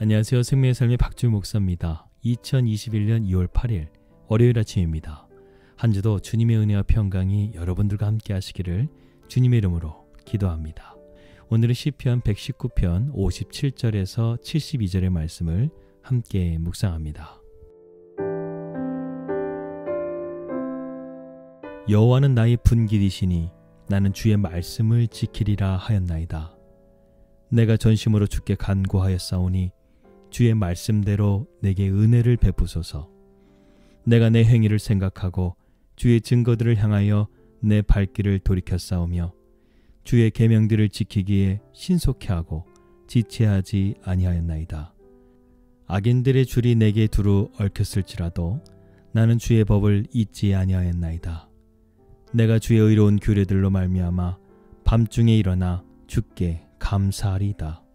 안녕하세요. 생명의 삶의 박주일 목사입니다. 2021년 2월 8일 월요일 아침입니다. 한 주도 주님의 은혜와 평강이 여러분들과 함께 하시기를 주님의 이름으로 기도합니다. 오늘은 시편 119편 57절에서 72절의 말씀을 함께 묵상합니다. 여호와는 나의 분길이시니 나는 주의 말씀을 지키리라 하였나이다. 내가 전심으로 주께 간구하였사오니 주의 말씀대로 내게 은혜를 베푸소서. 내가 내 행위를 생각하고 주의 증거들을 향하여 내 발길을 돌이켰사오며 주의 계명들을 지키기에 신속히 하고 지체하지 아니하였나이다. 악인들의 줄이 내게 두루 얽혔을지라도 나는 주의 법을 잊지 아니하였나이다. 내가 주의 의로운 규례들로 말미암아 밤중에 일어나 주께 감사하리이다.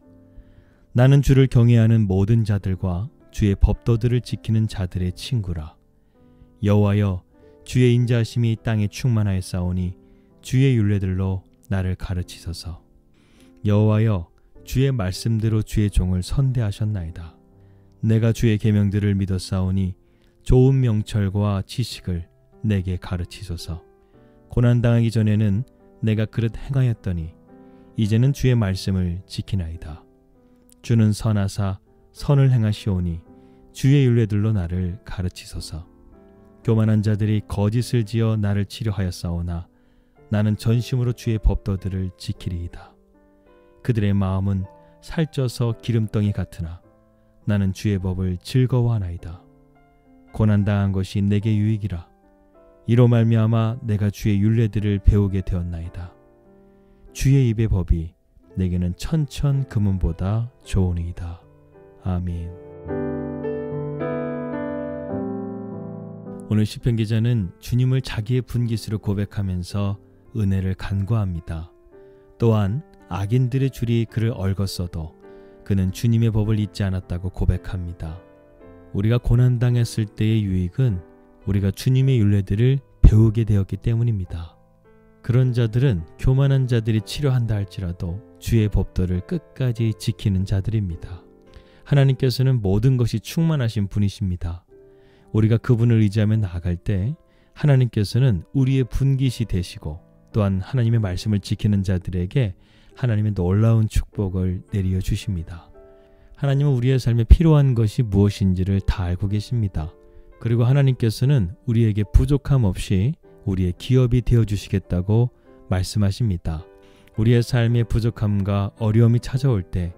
나는 주를 경외하는 모든 자들과 주의 법도들을 지키는 자들의 친구라. 여호와여, 주의 인자하심이 땅에 충만하였사오니 주의 율례들로 나를 가르치소서. 여호와여, 주의 말씀대로 주의 종을 선대하셨나이다. 내가 주의 계명들을 믿었사오니 좋은 명철과 지식을 내게 가르치소서. 고난당하기 전에는 내가 그릇 행하였더니 이제는 주의 말씀을 지키나이다. 주는 선하사 선을 행하시오니 주의 율례들로 나를 가르치소서. 교만한 자들이 거짓을 지어 나를 치료하였사오나 나는 전심으로 주의 법도들을 지키리이다. 그들의 마음은 살쪄서 기름덩이 같으나 나는 주의 법을 즐거워하나이다. 고난당한 것이 내게 유익이라. 이로 말미암아 내가 주의 율례들을 배우게 되었나이다. 주의 입의 법이 내게는 천천 금은보다 좋으니이다. 아멘. 오늘 시편 기자는 주님을 자기의 분깃으로 고백하면서 은혜를 간구합니다. 또한 악인들의 줄이 그를 얽었어도 그는 주님의 법을 잊지 않았다고 고백합니다. 우리가 고난당했을 때의 유익은 우리가 주님의 율례들을 배우게 되었기 때문입니다. 그런 자들은 교만한 자들이 치료한다 할지라도 주의 법도를 끝까지 지키는 자들입니다. 하나님께서는 모든 것이 충만하신 분이십니다. 우리가 그분을 의지하며 나아갈 때 하나님께서는 우리의 분깃이 되시고 또한 하나님의 말씀을 지키는 자들에게 하나님의 놀라운 축복을 내려 주십니다. 하나님은 우리의 삶에 필요한 것이 무엇인지를 다 알고 계십니다. 그리고 하나님께서는 우리에게 부족함 없이 우리의 기업이 되어주시겠다고 말씀하십니다. 우리의 삶의 부족함과 어려움이 찾아올 때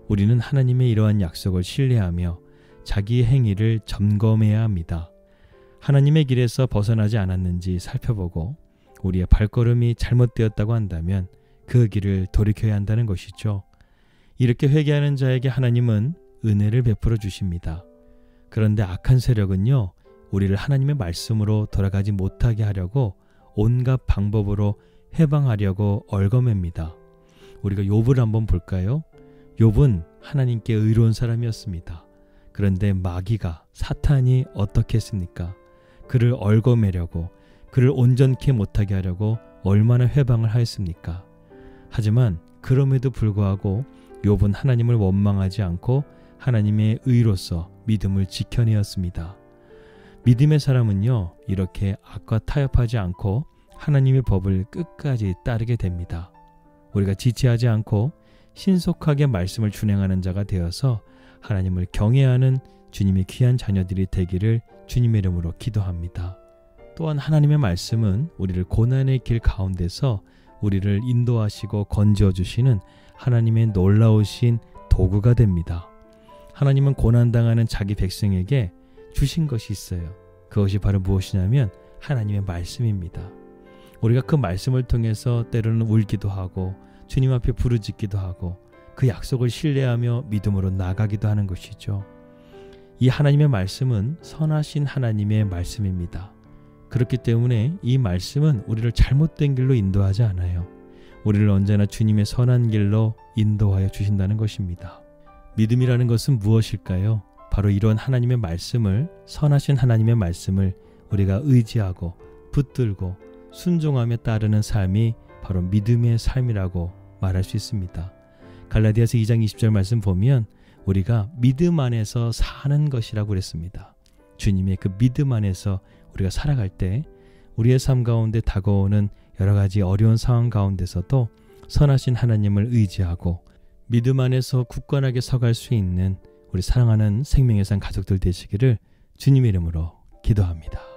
우리는 하나님의 이러한 약속을 신뢰하며 자기의 행위를 점검해야 합니다. 하나님의 길에서 벗어나지 않았는지 살펴보고 우리의 발걸음이 잘못되었다고 한다면 그 길을 돌이켜야 한다는 것이죠. 이렇게 회개하는 자에게 하나님은 은혜를 베풀어 주십니다. 그런데 악한 세력은요, 우리를 하나님의 말씀으로 돌아가지 못하게 하려고 온갖 방법으로 해방하려고 얽어맵니다. 우리가 욥을 한번 볼까요? 욥은 하나님께 의로운 사람이었습니다. 그런데 마귀가, 사탄이 어떻게 했습니까? 그를 얽어매려고, 그를 온전케 못하게 하려고 얼마나 회방을 하였습니까? 하지만 그럼에도 불구하고 욥은 하나님을 원망하지 않고 하나님의 의로서 믿음을 지켜내었습니다. 믿음의 사람은요, 이렇게 악과 타협하지 않고 하나님의 법을 끝까지 따르게 됩니다. 우리가 지체하지 않고 신속하게 말씀을 준행하는 자가 되어서 하나님을 경외하는 주님의 귀한 자녀들이 되기를 주님의 이름으로 기도합니다. 또한 하나님의 말씀은 우리를 고난의 길 가운데서 우리를 인도하시고 건져 주시는 하나님의 놀라우신 도구가 됩니다. 하나님은 고난당하는 자기 백성에게 주신 것이 있어요. 그것이 바로 무엇이냐면 하나님의 말씀입니다. 우리가 그 말씀을 통해서 때로는 울기도 하고 주님 앞에 부르짖기도 하고 그 약속을 신뢰하며 믿음으로 나가기도 하는 것이죠. 이 하나님의 말씀은 선하신 하나님의 말씀입니다. 그렇기 때문에 이 말씀은 우리를 잘못된 길로 인도하지 않아요. 우리를 언제나 주님의 선한 길로 인도하여 주신다는 것입니다. 믿음이라는 것은 무엇일까요? 바로 이런 하나님의 말씀을, 선하신 하나님의 말씀을 우리가 의지하고 붙들고 순종하며 따르는 삶이 바로 믿음의 삶이라고 말할 수 있습니다. 갈라디아서 2장 20절 말씀 보면 우리가 믿음 안에서 사는 것이라고 그랬습니다. 주님의 그 믿음 안에서 우리가 살아갈 때 우리의 삶 가운데 다가오는 여러 가지 어려운 상황 가운데서도 선하신 하나님을 의지하고 믿음 안에서 굳건하게 서갈 수 있는 우리 사랑하는 생명의 산 가족들 되시기를 주님의 이름으로 기도합니다.